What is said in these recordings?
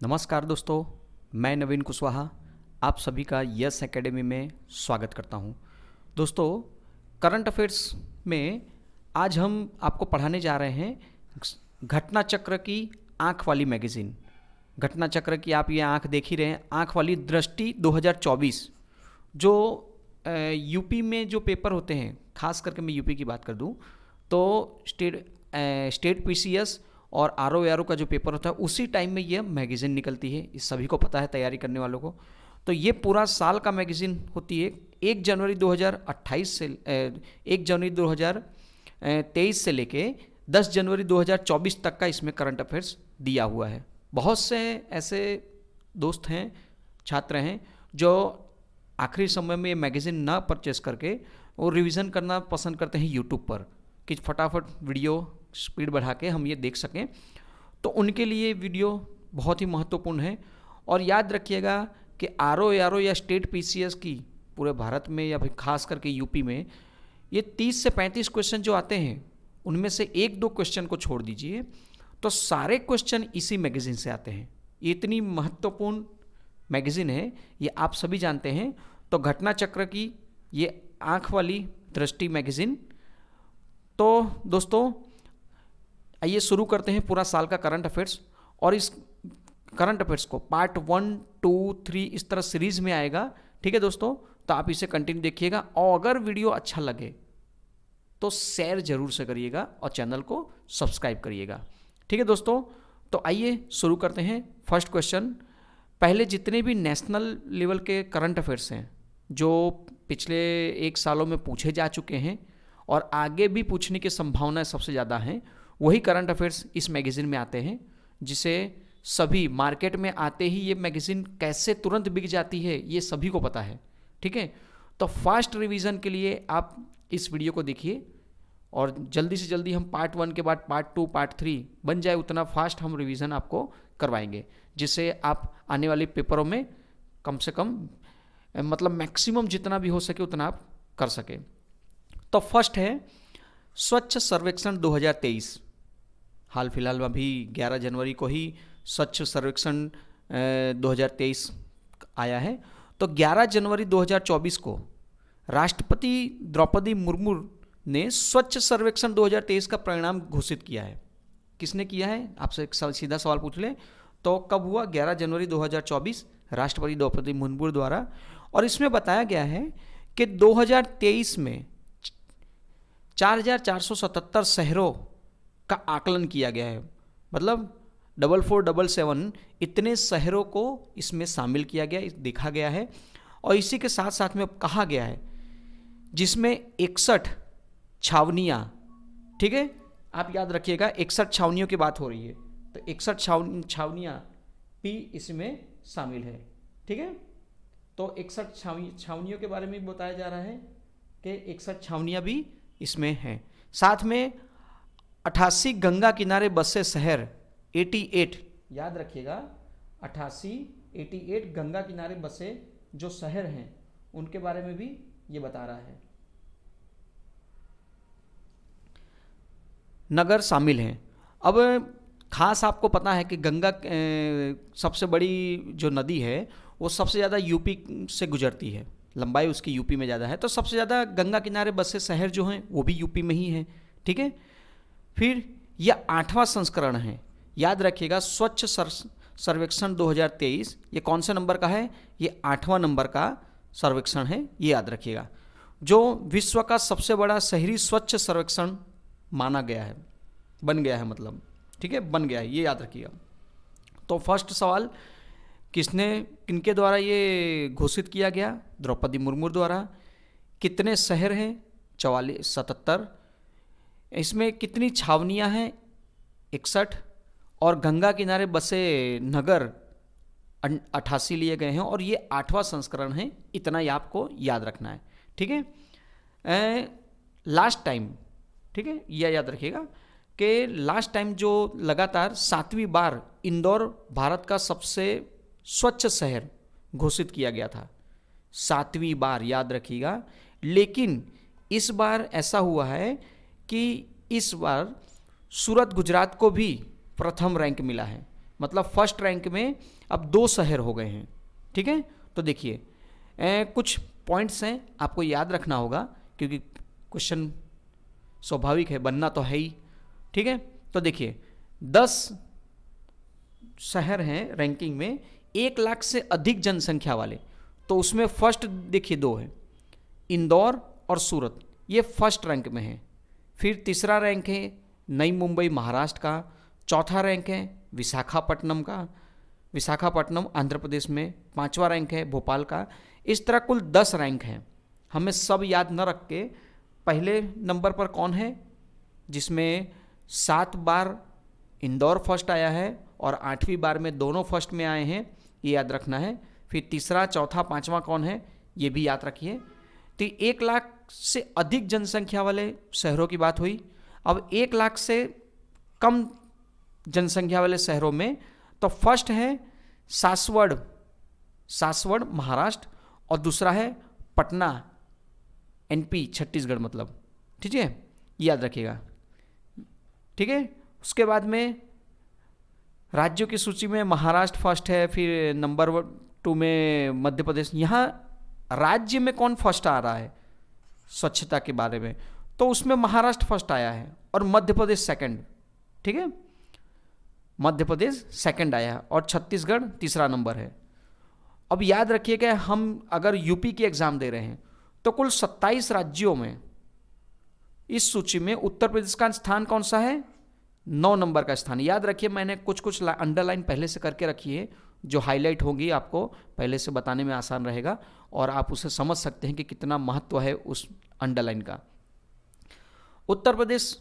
नमस्कार दोस्तों, मैं नवीन कुशवाहा आप सभी का यस एकेडमी में स्वागत करता हूं। दोस्तों, करंट अफेयर्स में आज हम आपको पढ़ाने जा रहे हैं घटना चक्र की आँख वाली मैगज़ीन। घटना चक्र की आप ये आँख देख ही रहे हैं, आँख वाली दृष्टि 2024 जो यूपी में जो पेपर होते हैं, खास करके मैं यूपी की बात कर दूं तो स्टेट पीसीएस और आरओ का जो पेपर होता है उसी टाइम में ये मैगज़ीन निकलती है। इस सभी को पता है तैयारी करने वालों को। तो ये पूरा साल का मैगज़ीन होती है। 1 जनवरी 2028 से 1 जनवरी 2023 से लेके 10 जनवरी 2024 तक का इसमें करंट अफेयर्स दिया हुआ है। बहुत से ऐसे दोस्त हैं, छात्र हैं जो आखिरी समय में ये मैगज़ीन ना परचेस करके वो रिवीजन करना पसंद करते हैं यूट्यूब पर कि फटाफट वीडियो स्पीड बढ़ा के हम ये देख सकें। तो उनके लिए वीडियो बहुत ही महत्वपूर्ण है। और याद रखिएगा कि आरओ या स्टेट पीसीएस की पूरे भारत में या फिर खास करके यूपी में ये 30 से 35 क्वेश्चन जो आते हैं उनमें से 1-2 क्वेश्चन को छोड़ दीजिए तो सारे क्वेश्चन इसी मैगज़ीन से आते हैं। ये इतनी महत्वपूर्ण मैगज़ीन है, ये आप सभी जानते हैं। तो घटना चक्र की ये आँख वाली दृष्टि मैगज़ीन। तो दोस्तों, आइए शुरू करते हैं पूरा साल का करंट अफेयर्स। और इस करंट अफेयर्स को पार्ट 1, 2, 3 इस तरह सीरीज में आएगा। ठीक है दोस्तों, तो आप इसे कंटिन्यू देखिएगा और अगर वीडियो अच्छा लगे तो शेयर जरूर से करिएगा और चैनल को सब्सक्राइब करिएगा। ठीक है दोस्तों, तो आइए शुरू करते हैं। फर्स्ट क्वेश्चन, पहले जितने भी नेशनल लेवल के करंट अफेयर्स हैं जो पिछले 1 सालों में पूछे जा चुके हैं और आगे भी पूछने की संभावनाएं सबसे ज़्यादा हैं, वही करंट अफेयर्स इस मैगज़ीन में आते हैं, जिसे सभी मार्केट में आते ही ये मैगज़ीन कैसे तुरंत बिक जाती है ये सभी को पता है। ठीक है, तो फास्ट रिवीजन के लिए आप इस वीडियो को देखिए और जल्दी से जल्दी हम पार्ट 1 के बाद पार्ट 2, पार्ट 3 बन जाए उतना फास्ट हम रिवीजन आपको करवाएंगे, जिससे आप आने वाले पेपरों में कम से कम मतलब मैक्सिमम जितना भी हो सके उतना आप कर सके। तो फर्स्ट है स्वच्छ सर्वेक्षण 2023। हाल फिलहाल में अभी 11 जनवरी को ही स्वच्छ सर्वेक्षण 2023 आया है। तो 11 जनवरी 2024 को राष्ट्रपति द्रौपदी मुर्मू ने स्वच्छ सर्वेक्षण 2023 का परिणाम घोषित किया है। किसने किया है, आपसे एक सीधा सवाल पूछ लें तो कब हुआ? 11 जनवरी 2024 राष्ट्रपति द्रौपदी मुर्मू द्वारा। और इसमें बताया गया है कि 2023 में 4477 शहरों का आकलन किया गया है। मतलब 4477 इतने शहरों को इसमें शामिल किया गया, देखा गया है। और इसी के साथ साथ में कहा गया है जिसमें 61 छावनियाँ, ठीक है, आप याद रखिएगा 61 छावनियों की बात हो रही है, तो 61 छावनियाँ भी इसमें शामिल है। ठीक है, तो 61 छावनियों के बारे में बताया जा रहा है कि 61 छावनियाँ भी इसमें हैं। साथ में 88 गंगा किनारे बसे शहर 88, याद रखिएगा 88 गंगा किनारे बसे जो शहर हैं उनके बारे में भी ये बता रहा है। नगर शामिल हैं। अब खास आपको पता है कि गंगा सबसे बड़ी जो नदी है वो सबसे ज़्यादा यूपी से गुजरती है, लंबाई उसकी यूपी में ज़्यादा है, तो सबसे ज़्यादा गंगा किनारे बसे शहर जो हैं वो भी यूपी में ही हैं। ठीक है, फिर यह 8वां संस्करण है। याद रखिएगा स्वच्छ सर्वेक्षण 2023 ये कौन से नंबर का है? ये 8वां नंबर का सर्वेक्षण है, ये याद रखिएगा, जो विश्व का सबसे बड़ा शहरी स्वच्छ सर्वेक्षण माना गया है, बन गया है, मतलब ठीक है, बन गया है, ये याद रखिएगा। तो फर्स्ट सवाल, किनके द्वारा ये घोषित किया गया? द्रौपदी मुर्मू द्वारा। कितने शहर हैं? 77। इसमें कितनी छावनियाँ हैं? 61। और गंगा किनारे बसे नगर 88 लिए गए हैं और ये 8वां संस्करण है, इतना ही आपको याद रखना है। ठीक है, लास्ट टाइम, ठीक है, यह याद रखिएगा कि लास्ट टाइम जो लगातार 7वीं बार इंदौर भारत का सबसे स्वच्छ शहर घोषित किया गया था, 7वीं बार, याद रखिएगा। लेकिन इस बार ऐसा हुआ है कि इस बार सूरत गुजरात को भी प्रथम रैंक मिला है। मतलब फर्स्ट रैंक में अब 2 शहर हो गए हैं। ठीक है, तो देखिए कुछ पॉइंट्स हैं आपको याद रखना होगा, क्योंकि क्वेश्चन स्वाभाविक है, बनना तो है ही। ठीक है, तो देखिए 10 शहर हैं रैंकिंग में 1 लाख से अधिक जनसंख्या वाले, तो उसमें फर्स्ट देखिए 2 है, इंदौर और सूरत, ये फर्स्ट रैंक में है। फिर तीसरा रैंक है नई मुंबई महाराष्ट्र का, चौथा रैंक है विशाखापट्टनम का, विशाखापट्टनम आंध्र प्रदेश में, 5वां रैंक है भोपाल का। इस तरह कुल 10 रैंक हैं। हमें सब याद न रख के पहले नंबर पर कौन है, जिसमें 7 बार इंदौर फर्स्ट आया है और 8वीं बार में दोनों फर्स्ट में आए हैं, ये याद रखना है। फिर तीसरा, चौथा, 5वां कौन है, ये भी याद रखिए। तो 1 लाख से अधिक जनसंख्या वाले शहरों की बात हुई। अब 1 लाख से कम जनसंख्या वाले शहरों में तो फर्स्ट है सासवड़ महाराष्ट्र, और दूसरा है पटना एनपी छत्तीसगढ़, मतलब ठीक है, याद रखिएगा। ठीक है, उसके बाद में राज्यों की सूची में महाराष्ट्र फर्स्ट है, फिर नंबर 2 में मध्य प्रदेश। यहाँ राज्य में कौन फर्स्ट आ रहा है स्वच्छता के बारे में, तो उसमें महाराष्ट्र फर्स्ट आया है और मध्य प्रदेश सेकंड। ठीक है, मध्य प्रदेश सेकंड आया है और छत्तीसगढ़ तीसरा नंबर है। अब याद रखिएगा, हम अगर यूपी की एग्जाम दे रहे हैं तो कुल 27 राज्यों में इस सूची में उत्तर प्रदेश का स्थान कौन सा है, 9 नंबर का स्थान। याद रखिए, मैंने कुछ अंडरलाइन पहले से करके रखी है, जो हाईलाइट होंगी आपको पहले से बताने में आसान रहेगा और आप उसे समझ सकते हैं कि कितना महत्व है उस अंडरलाइन का। उत्तर प्रदेश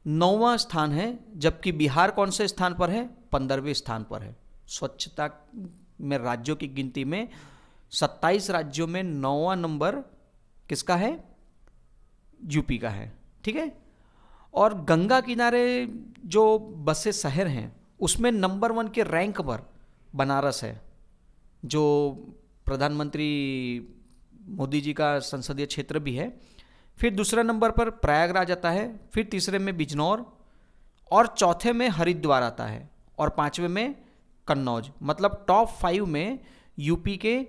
9वां स्थान है, जबकि बिहार कौन से स्थान पर है, 15वें स्थान पर है। स्वच्छता में राज्यों की गिनती में 27 राज्यों में 9वां नंबर किसका है, यूपी का है। ठीक है, और गंगा किनारे जो बसे शहर हैं उसमें नंबर 1 के रैंक पर बनारस है, जो प्रधानमंत्री मोदी जी का संसदीय क्षेत्र भी है। फिर दूसरे नंबर पर प्रयागराज आता है, फिर तीसरे में बिजनौर, और चौथे में हरिद्वार आता है, और 5वें में कन्नौज। मतलब टॉप 5 में यूपी के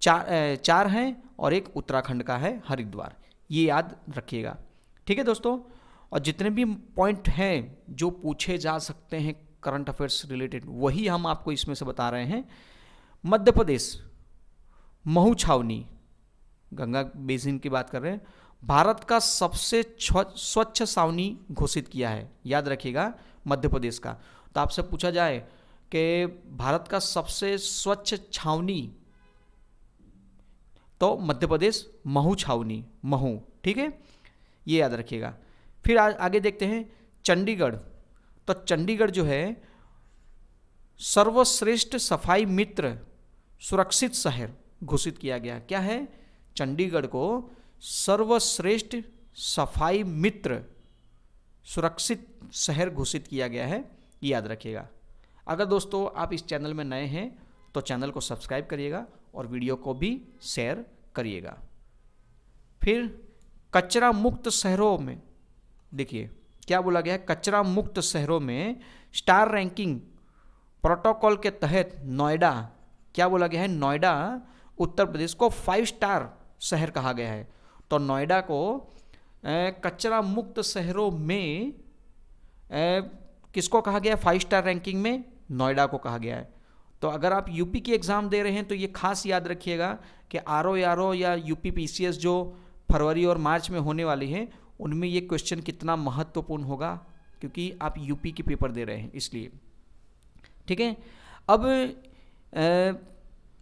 4 हैं और एक उत्तराखंड का है हरिद्वार, ये याद रखिएगा। ठीक है दोस्तों, और जितने भी पॉइंट हैं जो पूछे जा सकते हैं करंट अफेयर्स रिलेटेड, वही हम आपको इसमें से बता रहे हैं। मध्य प्रदेश महू छावनी, गंगा बेसिन की बात कर रहे हैं, भारत का सबसे स्वच्छ छावनी घोषित किया है। याद रखिएगा मध्य प्रदेश का। तो आपसे पूछा जाए कि भारत का सबसे स्वच्छ छावनी, तो मध्य प्रदेश महू छावनी, महू। ठीक है, ये याद रखिएगा। फिर आगे देखते हैं चंडीगढ़। तो चंडीगढ़ जो है सर्वश्रेष्ठ सफाई मित्र सुरक्षित शहर घोषित किया गया। क्या है, चंडीगढ़ को सर्वश्रेष्ठ सफाई मित्र सुरक्षित शहर घोषित किया गया है, ये याद रखिएगा। अगर दोस्तों आप इस चैनल में नए हैं तो चैनल को सब्सक्राइब करिएगा और वीडियो को भी शेयर करिएगा। फिर कचरा मुक्त शहरों में देखिए क्या बोला गया है, कचरा मुक्त शहरों में स्टार रैंकिंग प्रोटोकॉल के तहत नोएडा, क्या बोला गया है, नोएडा उत्तर प्रदेश को 5 स्टार शहर कहा गया है। तो नोएडा को कचरा मुक्त शहरों में किसको कहा गया है, 5 स्टार रैंकिंग में नोएडा को कहा गया है। तो अगर आप यूपी की एग्ज़ाम दे रहे हैं तो ये खास याद रखिएगा कि आरओ या यूपी पीसीएस जो फरवरी और मार्च में होने वाली है, उनमें ये क्वेश्चन कितना महत्वपूर्ण होगा, क्योंकि आप यूपी के पेपर दे रहे हैं इसलिए। ठीक है, अब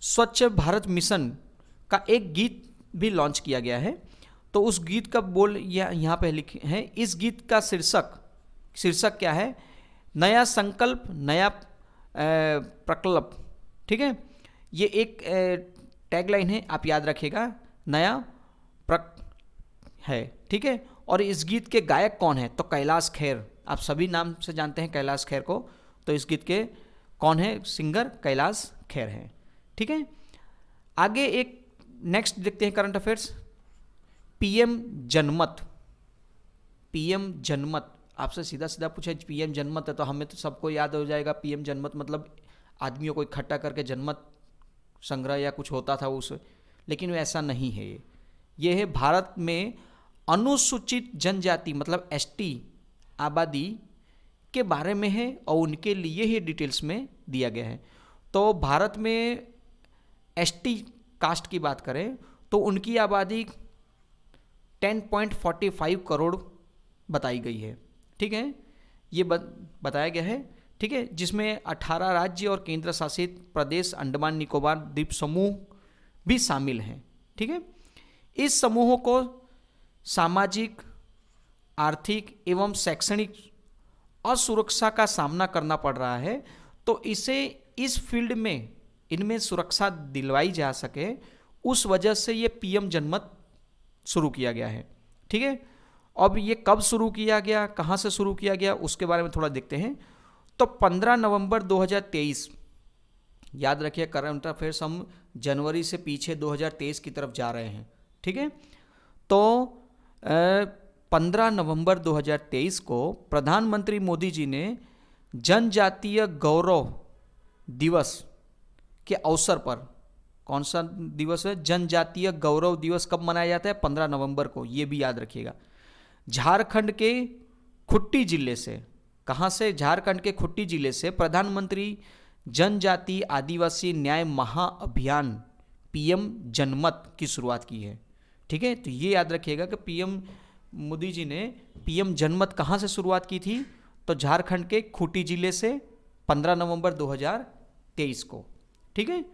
स्वच्छ भारत मिशन का एक गीत भी लॉन्च किया गया है। तो उस गीत का बोल यहाँ पे लिखे हैं। इस गीत का शीर्षक क्या है, नया संकल्प नया प्रकल्प। ठीक है, ये एक टैगलाइन है, आप याद रखिएगा, नया है। ठीक है, और इस गीत के गायक कौन है, तो कैलाश खेर, आप सभी नाम से जानते हैं कैलाश खेर को। तो इस गीत के कौन है, सिंगर कैलाश खेर हैं। ठीक है, आगे एक नेक्स्ट देखते हैं करंट अफेयर्स। पीएम जनमत आपसे सीधा सीधा पूछे पीएम जनमत है तो हमें तो सबको याद हो जाएगा पीएम जनमत मतलब आदमियों को इकट्ठा करके जनमत संग्रह या कुछ होता था उस, लेकिन ऐसा नहीं है। ये है भारत में अनुसूचित जनजाति मतलब एसटी आबादी के बारे में है और उनके लिए ही डिटेल्स में दिया गया है। तो भारत में एसटी कास्ट की बात करें तो उनकी आबादी 10.45 करोड़ बताई गई है। ठीक है, ये बताया गया है। ठीक है, जिसमें 18 राज्य और केंद्र शासित प्रदेश अंडमान निकोबार द्वीप समूह भी शामिल हैं। ठीक है, इस समूहों को सामाजिक, आर्थिक एवं शैक्षणिक असुरक्षा का सामना करना पड़ रहा है, तो इसे इस फील्ड में इनमें सुरक्षा दिलवाई जा सके, उस वजह से ये पीएम जनमत शुरू किया गया है। ठीक है, अब ये कब शुरू किया गया, कहाँ से शुरू किया गया, उसके बारे में थोड़ा देखते हैं। तो 15 नवंबर 2023, याद रखिए करंट अफेयर्स हम जनवरी से पीछे 2023 की तरफ जा रहे हैं। ठीक है, तो 15 नवंबर 2023 को प्रधानमंत्री मोदी जी ने जनजातीय गौरव दिवस के अवसर पर, कौन सा दिवस है, जनजातीय गौरव दिवस कब मनाया जाता है, 15 नवंबर को, ये भी याद रखिएगा। झारखंड के खुट्टी जिले से, कहाँ से, झारखंड के खुट्टी जिले से प्रधानमंत्री जनजाति आदिवासी न्याय महाअभियान पीएम जनमत की शुरुआत की है। ठीक है, तो ये याद रखिएगा कि पीएम मोदी जी ने पीएम जनमत कहाँ से शुरुआत की थी, तो झारखंड के खूंटी जिले से 15 नवंबर 2023 को। ठीक है,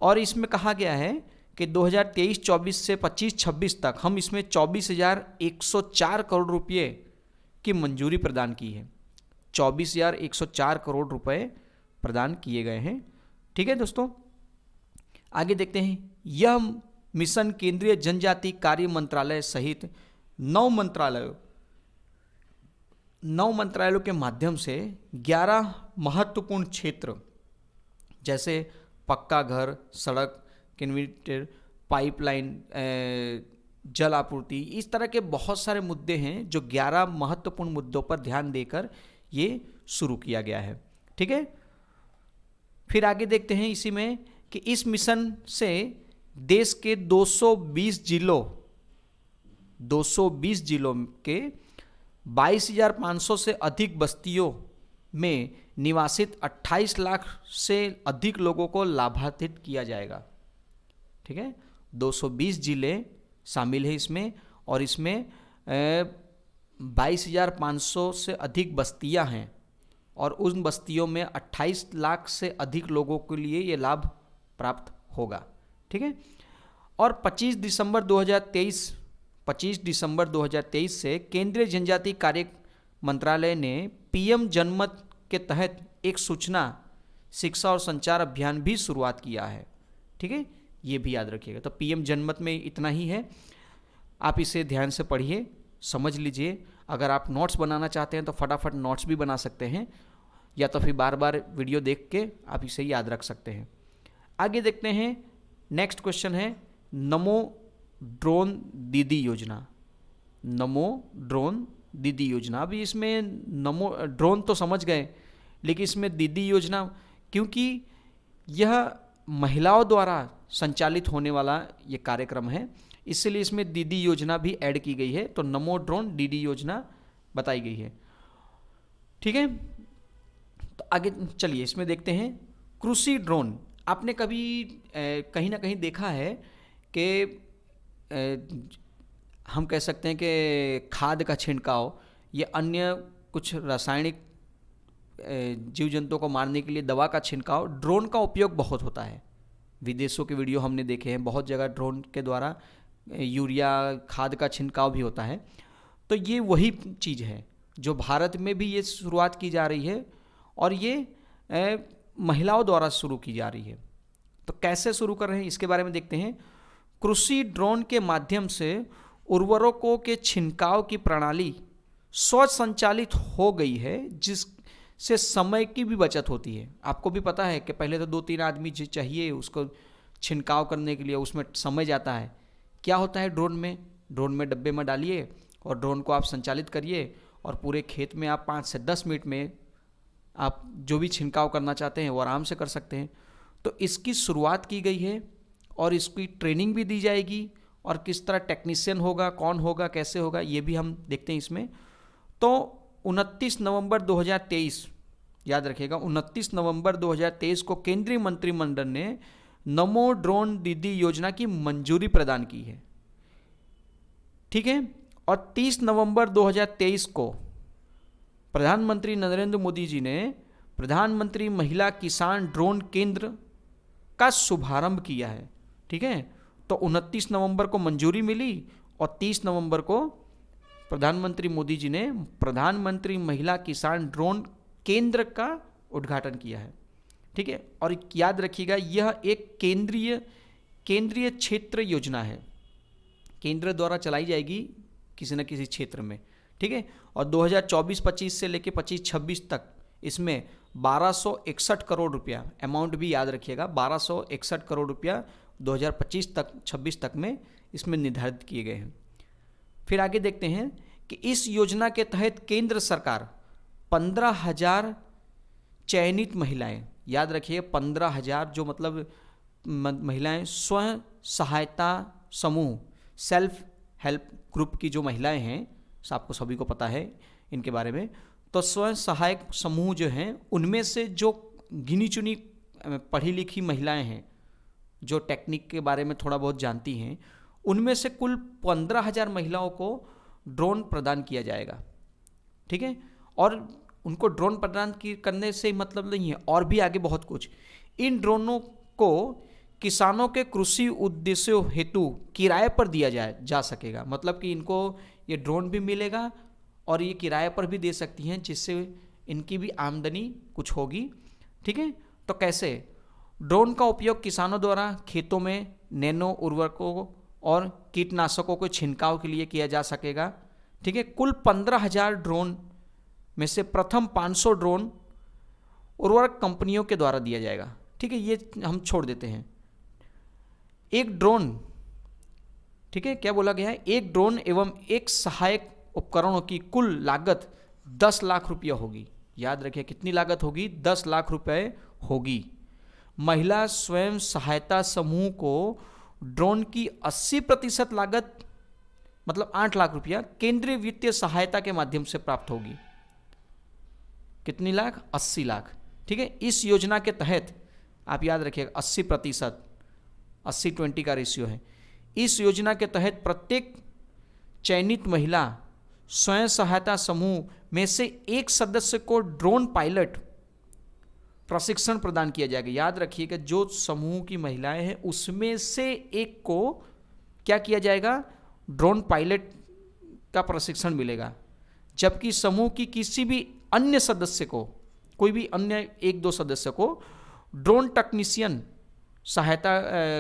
और इसमें कहा गया है कि 2023-24 से 25-26 तक हम इसमें 24,104 करोड़ रुपये की मंजूरी प्रदान की है। 24,104 करोड़ रुपए प्रदान किए गए हैं। ठीक है दोस्तों, आगे देखते हैं। यह मिशन केंद्रीय जनजाति कार्य मंत्रालय सहित 9 मंत्रालयों के माध्यम से 11 महत्वपूर्ण क्षेत्र जैसे पक्का घर, सड़क, कन्वेयर, पाइपलाइन, जल आपूर्ति, इस तरह के बहुत सारे मुद्दे हैं जो 11 महत्वपूर्ण मुद्दों पर ध्यान देकर ये शुरू किया गया है। ठीक है, फिर आगे देखते हैं इसी में कि इस मिशन से देश के 220 जिलों के 22,500 से अधिक बस्तियों में निवासित 28 लाख से अधिक लोगों को लाभान्वित किया जाएगा। ठीक है, 220 जिले शामिल है इसमें, और इसमें 22,500 से अधिक बस्तियां हैं और उन बस्तियों में 28 लाख से अधिक लोगों के लिए ये लाभ प्राप्त होगा। ठीक है, और 25 दिसंबर 2023 से केंद्रीय जनजाति कार्य मंत्रालय ने पीएम जनमत के तहत एक सूचना, शिक्षा और संचार अभियान भी शुरुआत किया है। ठीक है, ये भी याद रखिएगा। तो पीएम जनमत में इतना ही है, आप इसे ध्यान से पढ़िए, समझ लीजिए। अगर आप नोट्स बनाना चाहते हैं तो फटाफट नोट्स भी बना सकते हैं, या तो फिर बार बार वीडियो देख के आप इसे याद रख सकते हैं। आगे देखते हैं, नेक्स्ट क्वेश्चन है नमो ड्रोन दीदी योजना। नमो ड्रोन दीदी योजना, अभी इसमें नमो ड्रोन तो समझ गए, लेकिन इसमें दीदी योजना, क्योंकि यह महिलाओं द्वारा संचालित होने वाला ये कार्यक्रम है, इसलिए इसमें दीदी योजना भी ऐड की गई है। तो नमो ड्रोन दीदी योजना बताई गई है। ठीक है, तो आगे चलिए इसमें देखते हैं कृषि ड्रोन। आपने कभी कहीं ना कहीं देखा है कि हम कह सकते हैं कि खाद का छिड़काव या अन्य कुछ रासायनिक जीव जंतुओं को मारने के लिए दवा का छिड़काव ड्रोन का उपयोग बहुत होता है। विदेशों के वीडियो हमने देखे हैं, बहुत जगह ड्रोन के द्वारा यूरिया खाद का छिड़काव भी होता है। तो ये वही चीज़ है जो भारत में भी ये शुरुआत की जा रही है, और ये महिलाओं द्वारा शुरू की जा रही है। तो कैसे शुरू कर रहे हैं इसके बारे में देखते हैं। कृषि ड्रोन के माध्यम से उर्वरकों के छिड़काव की प्रणाली स्वचालित हो गई है, जिससे समय की भी बचत होती है। आपको भी पता है कि पहले तो 2-3 आदमी चाहिए उसको छिड़काव करने के लिए, उसमें समय जाता है। क्या होता है ड्रोन में डब्बे में डालिए और ड्रोन को आप संचालित करिए और पूरे खेत में आप 5 से 10 मिनट में आप जो भी छिड़काव करना चाहते हैं वो आराम से कर सकते हैं। तो इसकी शुरुआत की गई है और इसकी ट्रेनिंग भी दी जाएगी, और किस तरह टेक्नीशियन होगा, कौन होगा, कैसे होगा, ये भी हम देखते हैं इसमें। तो 29 नवंबर 2023, याद रखिएगा 29 नवंबर 2023 को केंद्रीय मंत्रिमंडल ने नमो ड्रोन दीदी योजना की मंजूरी प्रदान की है, ठीक है। और 30 नवंबर 2023 को प्रधानमंत्री नरेंद्र मोदी जी ने प्रधानमंत्री महिला किसान ड्रोन केंद्र का शुभारंभ किया है, ठीक है। तो 29 नवंबर को मंजूरी मिली और 30 नवंबर को प्रधानमंत्री मोदी जी ने प्रधानमंत्री महिला किसान ड्रोन केंद्र का उद्घाटन किया है, ठीक है। और याद रखिएगा यह एक केंद्रीय क्षेत्र योजना है, केंद्र द्वारा चलाई जाएगी किसी न किसी क्षेत्र में, ठीक है। और 2024-25 से लेकर 25-26 तक इसमें 1261 करोड़ रुपया, अमाउंट भी याद रखिएगा, 1261 करोड़ रुपया 2025-26 तक में इसमें निर्धारित किए गए हैं। फिर आगे देखते हैं कि इस योजना के तहत केंद्र सरकार 15,000 चयनित महिलाएं, याद रखिए 15,000, जो मतलब महिलाएं स्वयं सहायता समूह, सेल्फ हेल्प ग्रुप की जो महिलाएं हैं, आपको सभी को पता है इनके बारे में। तो स्वयं सहायक समूह जो हैं उनमें से जो गिनी चुनी पढ़ी लिखी महिलाएं हैं, जो टेक्निक के बारे में थोड़ा बहुत जानती हैं, उनमें से कुल 15,000 महिलाओं को ड्रोन प्रदान किया जाएगा, ठीक है। और उनको ड्रोन प्रदान करने से मतलब नहीं है, और भी आगे बहुत कुछ। इन ड्रोनों को किसानों के कृषि उद्देश्यों हेतु किराए पर दिया जा सकेगा, मतलब कि इनको ये ड्रोन भी मिलेगा और ये किराए पर भी दे सकती हैं, जिससे इनकी भी आमदनी कुछ होगी, ठीक है। तो कैसे? ड्रोन का उपयोग किसानों द्वारा खेतों में नैनो उर्वरकों और कीटनाशकों के छिड़काव के लिए किया जा सकेगा, ठीक है। कुल 15,000 ड्रोन में से प्रथम 500 ड्रोन उर्वरक कंपनियों के द्वारा दिया जाएगा, ठीक है। ये हम छोड़ देते हैं। एक ड्रोन, ठीक है, क्या बोला गया है, एक ड्रोन एवं एक सहायक उपकरणों की कुल लागत 10 लाख रुपया होगी। याद रखिए कितनी लागत होगी? 10 लाख रुपए होगी। महिला स्वयं सहायता समूह को ड्रोन की 80% लागत, मतलब 8 लाख रुपया, केंद्रीय वित्तीय सहायता के माध्यम से प्राप्त होगी। कितनी लाख? 80 लाख, ठीक है। इस योजना के तहत आप याद रखिएगा 80%, 80-20 का रेशियो है। इस योजना के तहत प्रत्येक चयनित महिला स्वयं सहायता समूह में से एक सदस्य को ड्रोन पायलट प्रशिक्षण प्रदान किया जाएगा। याद रखिएगा जो समूह की महिलाएं हैं उसमें से एक को क्या किया जाएगा? ड्रोन पायलट का प्रशिक्षण मिलेगा, जबकि समूह की किसी भी अन्य सदस्य को, कोई भी अन्य 1-2 सदस्य को ड्रोन टेक्नीशियन सहायता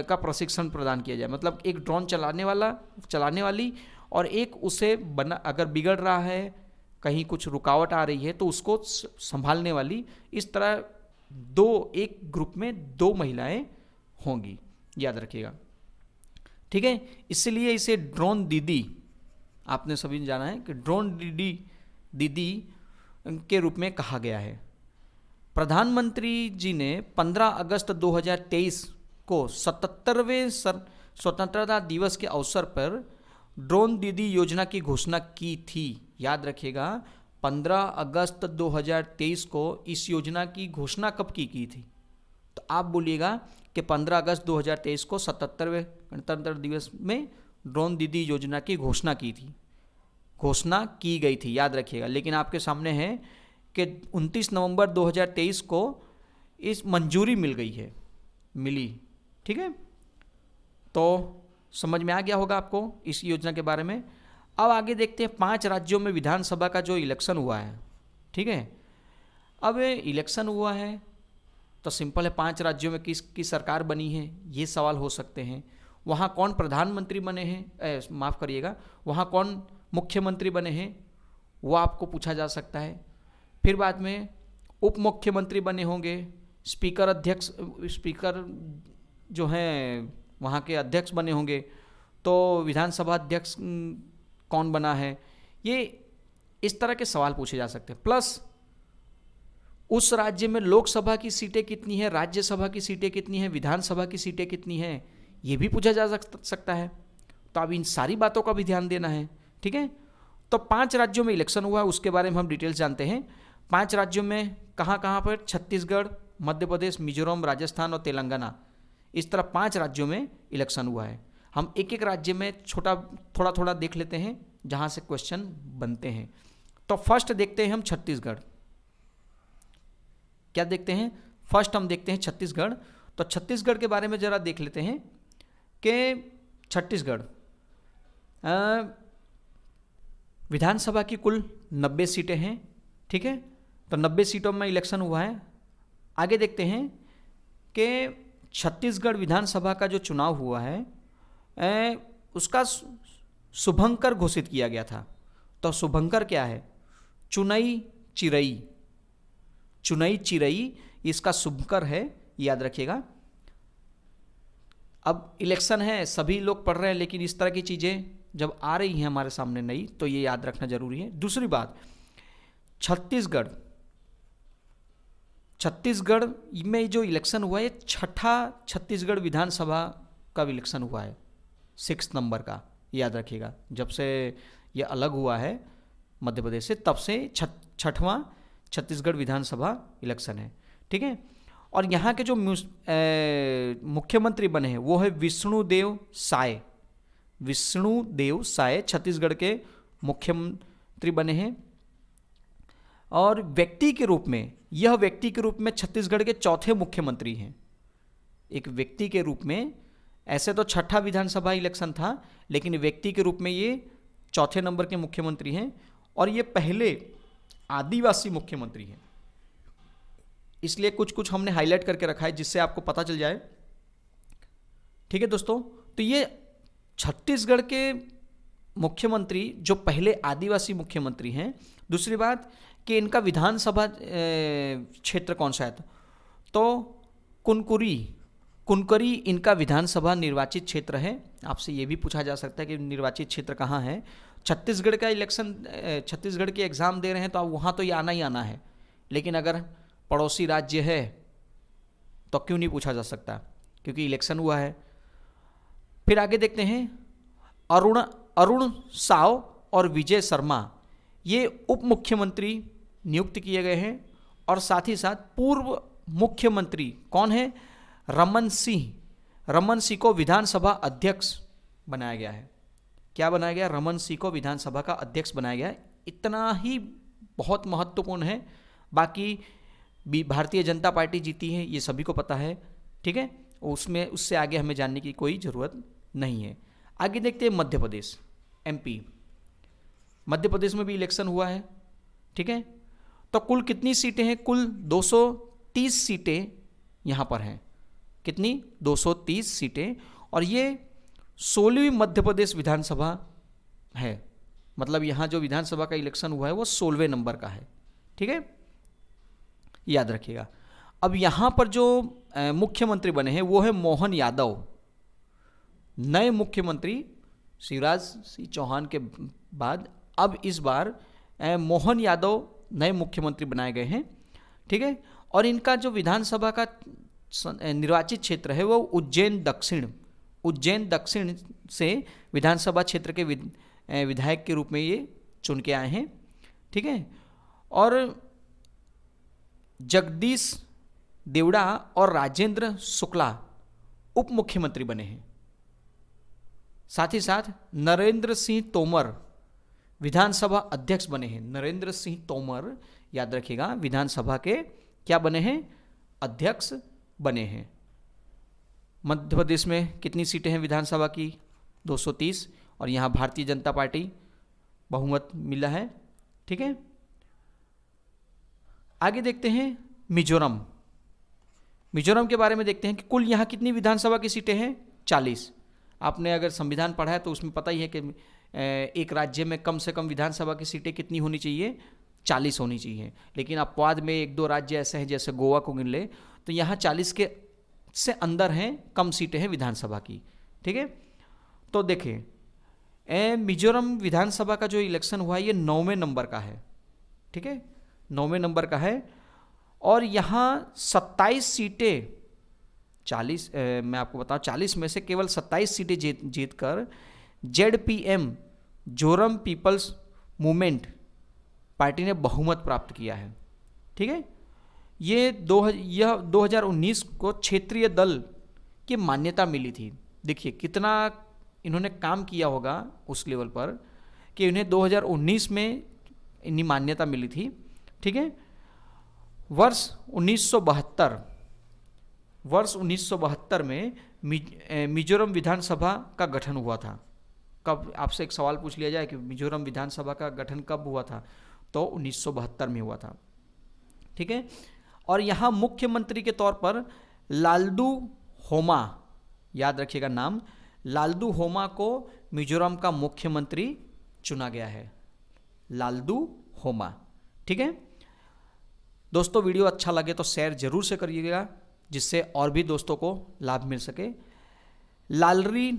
का प्रशिक्षण प्रदान किया जाए। मतलब एक ड्रोन चलाने वाली और एक उसे अगर बिगड़ रहा है, कहीं कुछ रुकावट आ रही है तो उसको संभालने वाली, इस तरह एक ग्रुप में 2 महिलाएं होंगी, याद रखिएगा, ठीक है। इसलिए इसे ड्रोन दीदी, आपने सभी ने जाना है कि ड्रोन दीदी के रूप में कहा गया है। प्रधानमंत्री जी ने 15 अगस्त 2023 को 77वें स्वतंत्रता दिवस के अवसर पर ड्रोन दीदी योजना की घोषणा की थी। याद रखिएगा 15 अगस्त 2023 को इस योजना की घोषणा कब की थी? तो आप बोलिएगा कि 15 अगस्त 2023 को 77वें गणतंत्र दिवस में ड्रोन दीदी योजना की घोषणा की गई थी, याद रखिएगा। लेकिन आपके सामने है कि 29 नवंबर 2023 को इस मंजूरी मिली, ठीक है। तो समझ में आ गया होगा आपको इस योजना के बारे में। अब आगे देखते हैं 5 राज्यों में विधानसभा का जो इलेक्शन हुआ है, ठीक है। अब इलेक्शन हुआ है तो सिंपल है, 5 राज्यों में किसकी सरकार बनी है ये सवाल हो सकते हैं। वहाँ कौन प्रधानमंत्री बने हैं, माफ़ करिएगा, वहाँ कौन मुख्यमंत्री बने हैं वो आपको पूछा जा सकता है। फिर बाद में उप मुख्यमंत्री बने होंगे, स्पीकर जो हैं वहाँ के अध्यक्ष बने होंगे, तो विधानसभा अध्यक्ष कौन बना है, ये इस तरह के सवाल पूछे जा सकते हैं। प्लस उस राज्य में लोकसभा की सीटें कितनी है, राज्यसभा की सीटें कितनी है, विधानसभा की सीटें कितनी है, ये भी पूछा जा सकता है। तो अब इन सारी बातों का भी ध्यान देना है। ठीक है, तो 5 राज्यों में इलेक्शन हुआ, उसके बारे में हम डिटेल्स जानते हैं। 5 राज्यों में कहाँ कहाँ पर, छत्तीसगढ़, मध्य प्रदेश, मिजोरम, राजस्थान और तेलंगाना, इस तरह 5 राज्यों में इलेक्शन हुआ है। हम एक एक राज्य में थोड़ा थोड़ा देख लेते हैं जहाँ से क्वेश्चन बनते हैं। तो फर्स्ट देखते हैं हम छत्तीसगढ़। क्या देखते हैं? फर्स्ट हम देखते हैं छत्तीसगढ़। तो छत्तीसगढ़ के बारे में जरा देख लेते हैं कि छत्तीसगढ़ विधानसभा की कुल 90 सीटें हैं। ठीक है, तो 90 सीटों में इलेक्शन हुआ है। आगे देखते हैं कि छत्तीसगढ़ विधानसभा का जो चुनाव हुआ है उसका शुभंकर घोषित किया गया था। तो शुभंकर क्या है? चुनई चिरई, चुनई चिरई इसका शुभंकर है, याद रखिएगा। अब इलेक्शन है, सभी लोग पढ़ रहे हैं, लेकिन इस तरह की चीज़ें जब आ रही हैं हमारे सामने नई, तो ये याद रखना जरूरी है। दूसरी बात, छत्तीसगढ़ में जो इलेक्शन हुआ है, ये 6ठा छत्तीसगढ़ विधानसभा का इलेक्शन हुआ है, 6 नंबर का, याद रखिएगा। जब से ये अलग हुआ है मध्य प्रदेश से, तब से 6ठवां छत्तीसगढ़ विधानसभा इलेक्शन है। ठीक है, और यहाँ के जो मुख्यमंत्री बने हैं वो है विष्णुदेव साय। विष्णुदेव साय छत्तीसगढ़ के मुख्यमंत्री बने हैं। और व्यक्ति के रूप में छत्तीसगढ़ के चौथे मुख्यमंत्री हैं। एक व्यक्ति के रूप में, ऐसे तो 6ठा विधानसभा इलेक्शन था, लेकिन व्यक्ति के रूप में ये चौथे नंबर के मुख्यमंत्री हैं। और ये पहले आदिवासी मुख्यमंत्री हैं, इसलिए कुछ कुछ हमने हाईलाइट करके रखा है जिससे आपको पता चल जाए। ठीक है दोस्तों, तो ये छत्तीसगढ़ के मुख्यमंत्री जो पहले आदिवासी मुख्यमंत्री हैं। दूसरी बात कि इनका विधानसभा क्षेत्र कौन सा है, तो कुनकुरी इनका विधानसभा निर्वाचित क्षेत्र है। आपसे ये भी पूछा जा सकता है कि निर्वाचित क्षेत्र कहाँ है। छत्तीसगढ़ का इलेक्शन, छत्तीसगढ़ के एग्ज़ाम दे रहे हैं तो अब वहाँ तो ये आना ही आना है, लेकिन अगर पड़ोसी राज्य है तो क्यों नहीं पूछा जा सकता, क्योंकि इलेक्शन हुआ है। फिर आगे देखते हैं, अरुण साव और विजय शर्मा ये उप मुख्यमंत्री नियुक्त किए गए हैं। और साथ ही साथ पूर्व मुख्यमंत्री कौन है? रमन सिंह को विधानसभा अध्यक्ष बनाया गया है। क्या बनाया गया? रमन सिंह को विधानसभा का अध्यक्ष बनाया गया है। इतना ही बहुत महत्वपूर्ण है। बाकी भारतीय जनता पार्टी जीती है, ये सभी को पता है। ठीक है, उससे आगे हमें जानने की कोई ज़रूरत नहीं है। आगे देखते हैं मध्य प्रदेश, MP। मध्य प्रदेश में भी इलेक्शन हुआ है। ठीक है, तो कुल कितनी सीटें हैं? कुल 230 सीटें यहाँ पर हैं। कितनी? 230 सीटें। और ये 16वीं मध्य प्रदेश विधानसभा है। मतलब यहाँ जो विधानसभा का इलेक्शन हुआ है वो 16वें नंबर का है। ठीक है, याद रखिएगा। अब यहाँ पर जो मुख्यमंत्री बने हैं वो है मोहन यादव। नए मुख्यमंत्री शिवराज सिंह चौहान के बाद अब इस बार मोहन यादव नए मुख्यमंत्री बनाए गए हैं। ठीक है, और इनका जो विधानसभा का निर्वाचित क्षेत्र है वो उज्जैन दक्षिण से विधानसभा क्षेत्र के विधायक के रूप में ये चुन के आए हैं। ठीक है, और जगदीश देवड़ा और राजेंद्र शुक्ला उप मुख्यमंत्री बने हैं। साथ ही साथ नरेंद्र सिंह तोमर विधानसभा अध्यक्ष बने हैं। नरेंद्र सिंह तोमर, याद रखिएगा, विधानसभा के क्या बने हैं? अध्यक्ष बने हैं। मध्य प्रदेश में कितनी सीटें हैं विधानसभा की? 230। और यहाँ भारतीय जनता पार्टी बहुमत मिला है। ठीक है, आगे देखते हैं मिजोरम के बारे में देखते हैं कि कुल यहाँ कितनी विधानसभा की सीटें हैं? 40। आपने अगर संविधान पढ़ा है तो उसमें पता ही है कि एक राज्य में कम से कम विधानसभा की सीटें कितनी होनी चाहिए? 40 होनी चाहिए। लेकिन अपवाद में 1-2 राज्य ऐसे हैं, जैसे गोवा को गिन ले तो यहाँ 40 के से अंदर हैं, कम सीटें हैं विधानसभा की। ठीक है, तो देखें मिजोरम विधानसभा का जो इलेक्शन हुआ है ये 9वें नंबर का है, ठीक है, 9वें नंबर का है। और यहाँ 27 सीटें 40 मैं आपको बताऊँ 40 में से केवल 27 सीटें जीत कर ZPM Zoram People's Movement party ने बहुमत प्राप्त किया है, ठीक है। यह 2019 को क्षेत्रीय दल की मान्यता मिली थी। देखिए कितना इन्होंने काम किया होगा उस लेवल पर कि इन्हें 2019 में इन्हीं मान्यता मिली थी, ठीक है। वर्ष 1972 में मिजोरम विधानसभा का गठन हुआ था। कब, आपसे एक सवाल पूछ लिया जाए कि मिजोरम विधानसभा का गठन कब हुआ था, तो 1972 में हुआ था, ठीक है। और यहाँ मुख्यमंत्री के तौर पर लालदू होमा, याद रखिएगा नाम, लालदू होमा को मिजोरम का मुख्यमंत्री चुना गया है, लालदू होमा, ठीक है। दोस्तों वीडियो अच्छा लगे तो शेयर जरूर से करिएगा, जिससे और भी दोस्तों को लाभ मिल सके। लालरीन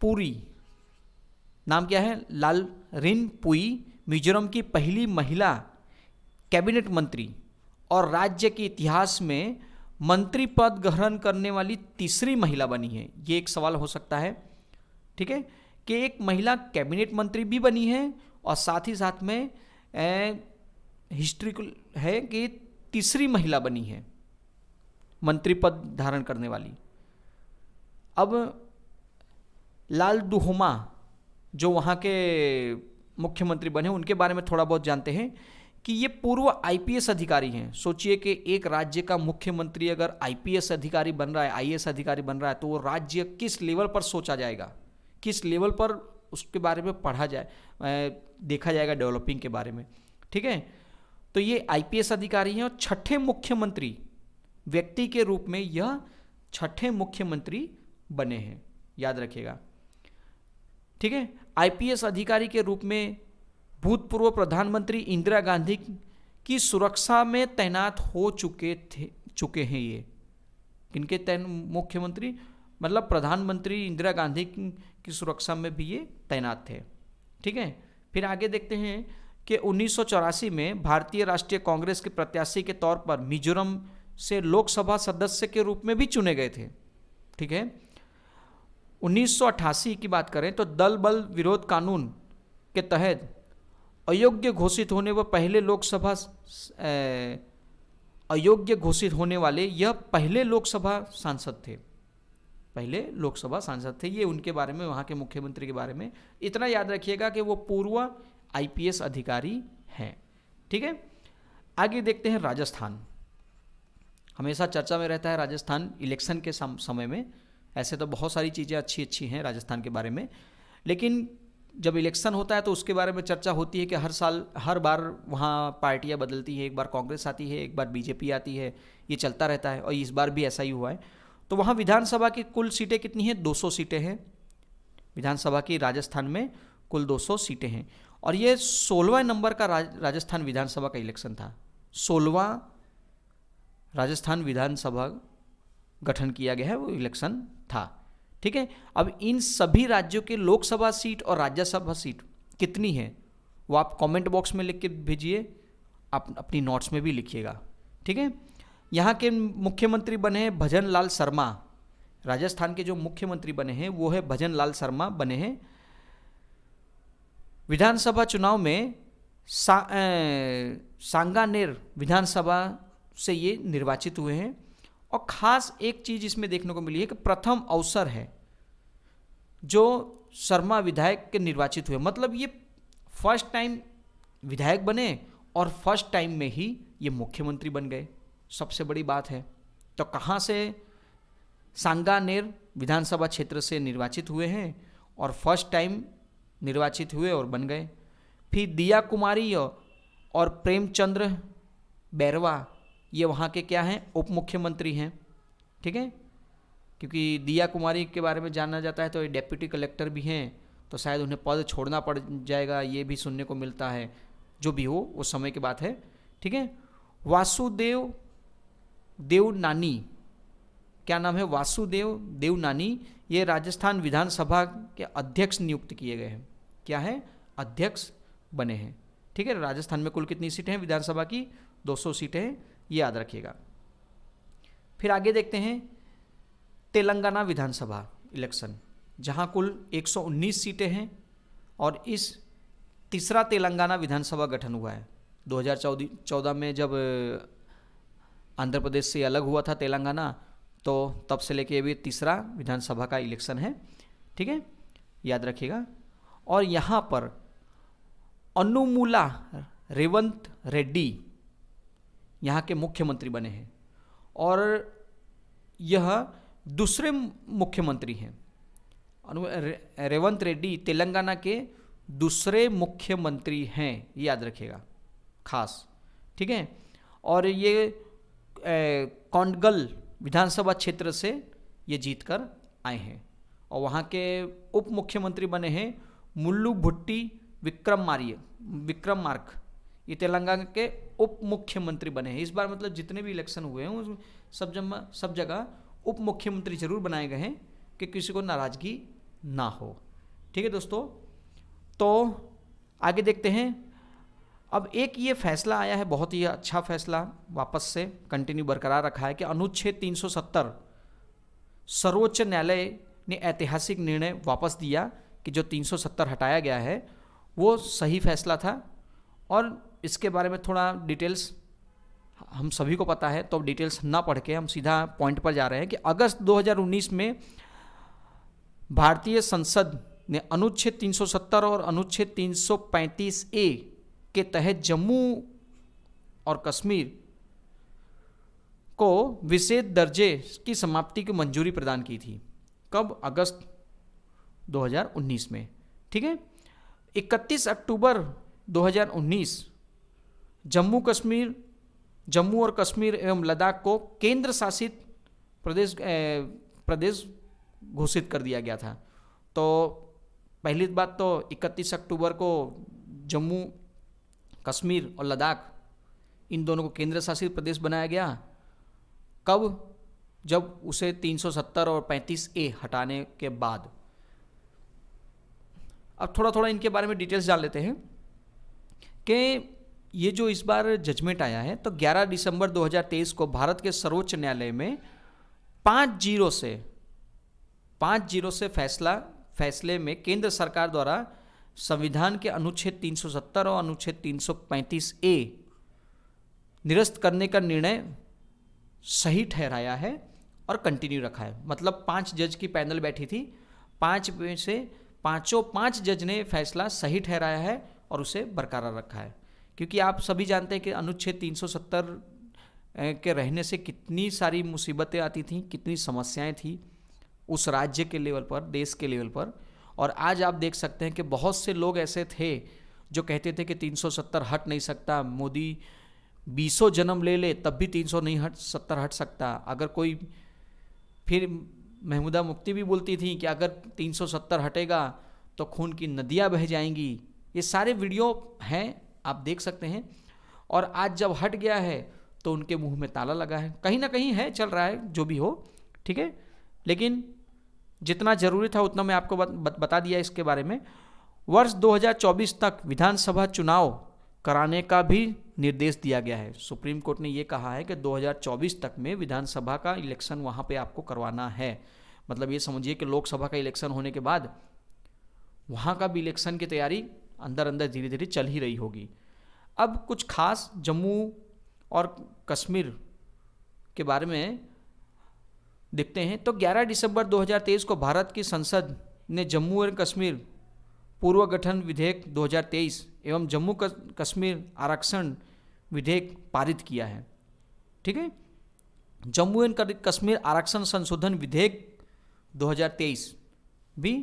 पुरी, नाम क्या है, लालरिन पुई मिजोरम की पहली महिला कैबिनेट मंत्री और राज्य के इतिहास में मंत्री पद ग्रहण करने वाली तीसरी महिला बनी है। ये एक सवाल हो सकता है, ठीक है, कि एक महिला कैबिनेट मंत्री भी बनी है और साथ ही साथ में हिस्ट्रिकल है कि तीसरी महिला बनी है मंत्री पद धारण करने वाली। अब लाल दुहोमा जो वहाँ के मुख्यमंत्री बने उनके बारे में थोड़ा बहुत जानते हैं कि ये पूर्व आईपीएस अधिकारी हैं। सोचिए कि एक राज्य का मुख्यमंत्री अगर आईपीएस अधिकारी बन रहा है, आईएएस अधिकारी बन रहा है, तो वो राज्य किस लेवल पर सोचा जाएगा, किस लेवल पर उसके बारे में पढ़ा जाए, देखा जाएगा डेवलपिंग के बारे में, ठीक है। तो ये आईपीएस अधिकारी हैं और छठे मुख्यमंत्री व्यक्ति के रूप में यह छठे मुख्यमंत्री बने हैं, याद रखिएगा, ठीक है। आईपीएस अधिकारी के रूप में भूतपूर्व प्रधानमंत्री इंदिरा गांधी की सुरक्षा में तैनात हो चुके हैं। ये किनके मुख्यमंत्री, मतलब प्रधानमंत्री इंदिरा गांधी की सुरक्षा में भी ये तैनात थे, ठीक है। फिर आगे देखते हैं कि 1984 में भारतीय राष्ट्रीय कांग्रेस के प्रत्याशी के तौर पर मिजोरम से लोकसभा सदस्य के रूप में भी चुने गए थे, ठीक है। 1988 की बात करें तो दल बल विरोध कानून के तहत अयोग्य घोषित होने व पहले लोकसभा अयोग्य घोषित होने वाले यह पहले लोकसभा सांसद थे, पहले लोकसभा सांसद थे ये। उनके बारे में, वहाँ के मुख्यमंत्री के बारे में इतना याद रखिएगा कि वो पूर्व आईपीएस अधिकारी हैं, ठीक है। आगे देखते हैं राजस्थान। हमेशा चर्चा में रहता है राजस्थान इलेक्शन के समय में। ऐसे तो बहुत सारी चीज़ें अच्छी अच्छी हैं राजस्थान के बारे में, लेकिन जब इलेक्शन होता है तो उसके बारे में चर्चा होती है कि हर बार वहाँ पार्टियाँ बदलती है, एक बार कांग्रेस आती है, एक बार बीजेपी आती है, ये चलता रहता है और इस बार भी ऐसा ही हुआ है। तो वहाँ विधानसभा की कुल सीटें कितनी हैं, 200 सीटें हैं विधानसभा की। राजस्थान में कुल 200 सीटें हैं और ये 16वां नंबर का राजस्थान विधानसभा का इलेक्शन था। 16वां राजस्थान विधानसभा गठन किया गया है, वो इलेक्शन था, ठीक है। अब इन सभी राज्यों के लोकसभा सीट और राज्यसभा सीट कितनी है वो आप कमेंट बॉक्स में लिख के भेजिए, आप अपनी नोट्स में भी लिखिएगा, ठीक है। यहाँ के मुख्यमंत्री बने हैं भजन लाल शर्मा। राजस्थान के जो मुख्यमंत्री बने हैं वो है भजन लाल शर्मा बने हैं। विधानसभा चुनाव में सांगानेर विधानसभा से ये निर्वाचित हुए हैं। और ख़ास एक चीज़ इसमें देखने को मिली है कि प्रथम अवसर है जो शर्मा विधायक के निर्वाचित हुए, मतलब ये फर्स्ट टाइम विधायक बने और फर्स्ट टाइम में ही ये मुख्यमंत्री बन गए, सबसे बड़ी बात है। तो कहाँ से, सांगानेर विधानसभा क्षेत्र से निर्वाचित हुए हैं और फर्स्ट टाइम निर्वाचित हुए और बन गए। फिर दिया कुमारी और प्रेमचंद्र बैरवा ये वहाँ के क्या हैं, उप मुख्यमंत्री हैं, ठीक है। क्योंकि दिया कुमारी के बारे में जाना जाता है तो ये डेप्यूटी कलेक्टर भी हैं, तो शायद उन्हें पद छोड़ना पड़ जाएगा, ये भी सुनने को मिलता है। जो भी हो वो समय की बात है, ठीक है। वासुदेव देवनानी क्या नाम है, वासुदेव देवनानी, ये राजस्थान विधानसभा के अध्यक्ष नियुक्त किए गए हैं। क्या है, अध्यक्ष बने हैं। ठीक है, राजस्थान में कुल कितनी सीटें हैं विधानसभा की, 200 सीटें हैं, ये याद रखिएगा। फिर आगे देखते हैं तेलंगाना विधानसभा इलेक्शन, जहां कुल 119 सीटें हैं और इस तीसरा तेलंगाना विधानसभा गठन हुआ है। 2014 में जब आंध्र प्रदेश से अलग हुआ था तेलंगाना, तो तब से लेके अभी तीसरा विधानसभा का इलेक्शन है। ठीक है, याद रखिएगा। और यहाँ पर अन्नुमुला रेवंत रेड्डी यहाँ के मुख्यमंत्री बने हैं और यह दूसरे मुख्यमंत्री हैं। रेवंत रेड्डी तेलंगाना के दूसरे मुख्यमंत्री हैं, ये याद रखिएगा खास। ठीक है, और ये कोंडगल विधानसभा क्षेत्र से ये जीत कर आए हैं और वहाँ के उप मुख्यमंत्री बने हैं मुल्लू भुट्टी विक्रमार्क। ये तेलंगाना के उप मुख्यमंत्री बने हैं। इस बार मतलब जितने भी इलेक्शन हुए हैं सब जगह उप मुख्यमंत्री जरूर बनाए गए हैं कि किसी को नाराजगी ना हो। ठीक है दोस्तों, तो आगे देखते हैं। अब एक ये फैसला आया है, बहुत ही अच्छा फैसला, वापस से कंटिन्यू बरकरार रखा है कि अनुच्छेद 370 सर्वोच्च न्यायालय ने ऐतिहासिक निर्णय वापस दिया कि जो 370 हटाया गया है वो सही फैसला था। और इसके बारे में थोड़ा डिटेल्स हम सभी को पता है, तो डिटेल्स ना पढ़ के हम सीधा पॉइंट पर जा रहे हैं कि अगस्त 2019 में भारतीय संसद ने अनुच्छेद 370 और अनुच्छेद 335A के तहत जम्मू और कश्मीर को विशेष दर्जे की समाप्ति की मंजूरी प्रदान की थी। कब? अगस्त 2019 में। ठीक है, 31 अक्टूबर 2019 जम्मू और कश्मीर एवं लद्दाख को केंद्र शासित प्रदेश घोषित कर दिया गया था। तो पहली बात तो 31 अक्टूबर को जम्मू कश्मीर और लद्दाख इन दोनों को केंद्र शासित प्रदेश बनाया गया। कब? जब उसे 370 और 35A हटाने के बाद। अब थोड़ा थोड़ा इनके बारे में डिटेल्स जान लेते हैं कि ये जो इस बार जजमेंट आया है, तो 11 दिसंबर 2023 को भारत के सर्वोच्च न्यायालय में 5-0 से फैसले में केंद्र सरकार द्वारा संविधान के अनुच्छेद 370 और अनुच्छेद 335A निरस्त करने का निर्णय सही ठहराया है और कंटिन्यू रखा है। मतलब 5 जज की पैनल बैठी थी, 5 में से 5 जज ने फैसला सही ठहराया है और उसे बरकरार रखा है। क्योंकि आप सभी जानते हैं कि अनुच्छेद 370 के रहने से कितनी सारी मुसीबतें आती थीं, कितनी समस्याएं थी उस राज्य के लेवल पर, देश के लेवल पर। और आज आप देख सकते हैं कि बहुत से लोग ऐसे थे जो कहते थे कि 370 हट नहीं सकता, मोदी 20 जन्म ले तब भी 370 हट सकता। अगर कोई, फिर महमूदा मुफ्ती भी बोलती थी कि अगर 370 हटेगा तो खून की नदियाँ बह जाएंगी। ये सारे वीडियो हैं, आप देख सकते हैं। और आज जब हट गया है तो उनके मुंह में ताला लगा है, कहीं ना कहीं है, चल रहा है, जो भी हो। ठीक है, लेकिन जितना जरूरी था उतना मैं आपको बता दिया इसके बारे में। वर्ष 2024 तक विधानसभा चुनाव कराने का भी निर्देश दिया गया है। सुप्रीम कोर्ट ने ये कहा है कि 2024 तक में विधानसभा का इलेक्शन वहाँ पे आपको करवाना है। मतलब ये समझिए कि लोकसभा का इलेक्शन होने के बाद वहाँ का भी इलेक्शन की तैयारी अंदर धीरे धीरे चल ही रही होगी। अब कुछ खास जम्मू और कश्मीर के बारे में देखते हैं। तो 11 दिसंबर 2023 को भारत की संसद ने जम्मू और कश्मीर पूर्व गठन विधेयक 2023 एवं जम्मू कश्मीर आरक्षण विधेयक पारित किया है। ठीक है, जम्मू एंड कश्मीर आरक्षण संशोधन विधेयक 2023 भी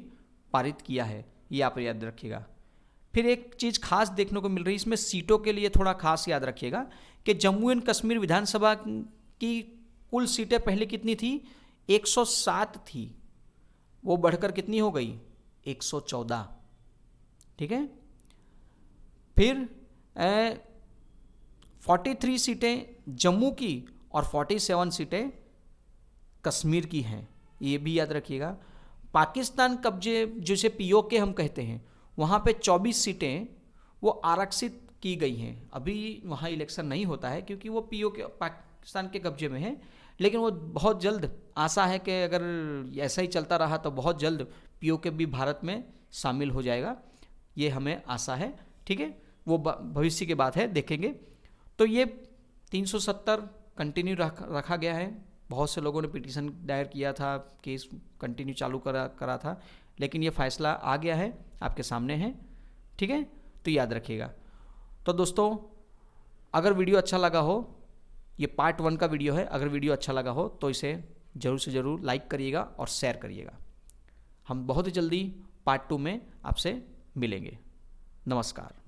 पारित किया है, ये आप याद रखिएगा। फिर एक चीज़ खास देखने को मिल रही है इसमें, सीटों के लिए थोड़ा खास याद रखिएगा कि जम्मू एंड कश्मीर विधानसभा की कुल सीटें पहले कितनी थी? 107 थी, वो बढ़कर कितनी हो गई? 114। ठीक है, फिर 43 सीटें जम्मू की और 47 सीटें कश्मीर की हैं, ये भी याद रखिएगा। पाकिस्तान कब्जे जिसे पीओके हम कहते हैं, वहाँ पे 24 सीटें वो आरक्षित की गई हैं। अभी वहाँ इलेक्शन नहीं होता है क्योंकि वो पीओके पाकिस्तान के कब्जे में है, लेकिन वो बहुत जल्द, आशा है कि अगर ऐसा ही चलता रहा तो बहुत जल्द पीओके भी भारत में शामिल हो जाएगा, ये हमें आशा है। ठीक है, वो भविष्य की बात है, देखेंगे। तो ये 370 कंटिन्यू रखा गया है। बहुत से लोगों ने पिटीशन दायर किया था, केस कंटिन्यू चालू करा था, लेकिन ये फैसला आ गया है, आपके सामने है। ठीक है, तो याद रखिएगा। तो दोस्तों, अगर वीडियो अच्छा लगा हो, ये पार्ट 1 का वीडियो है, अगर वीडियो अच्छा लगा हो तो इसे ज़रूर से ज़रूर लाइक करिएगा और शेयर करिएगा। हम बहुत ही जल्दी पार्ट 2 में आपसे मिलेंगे। नमस्कार।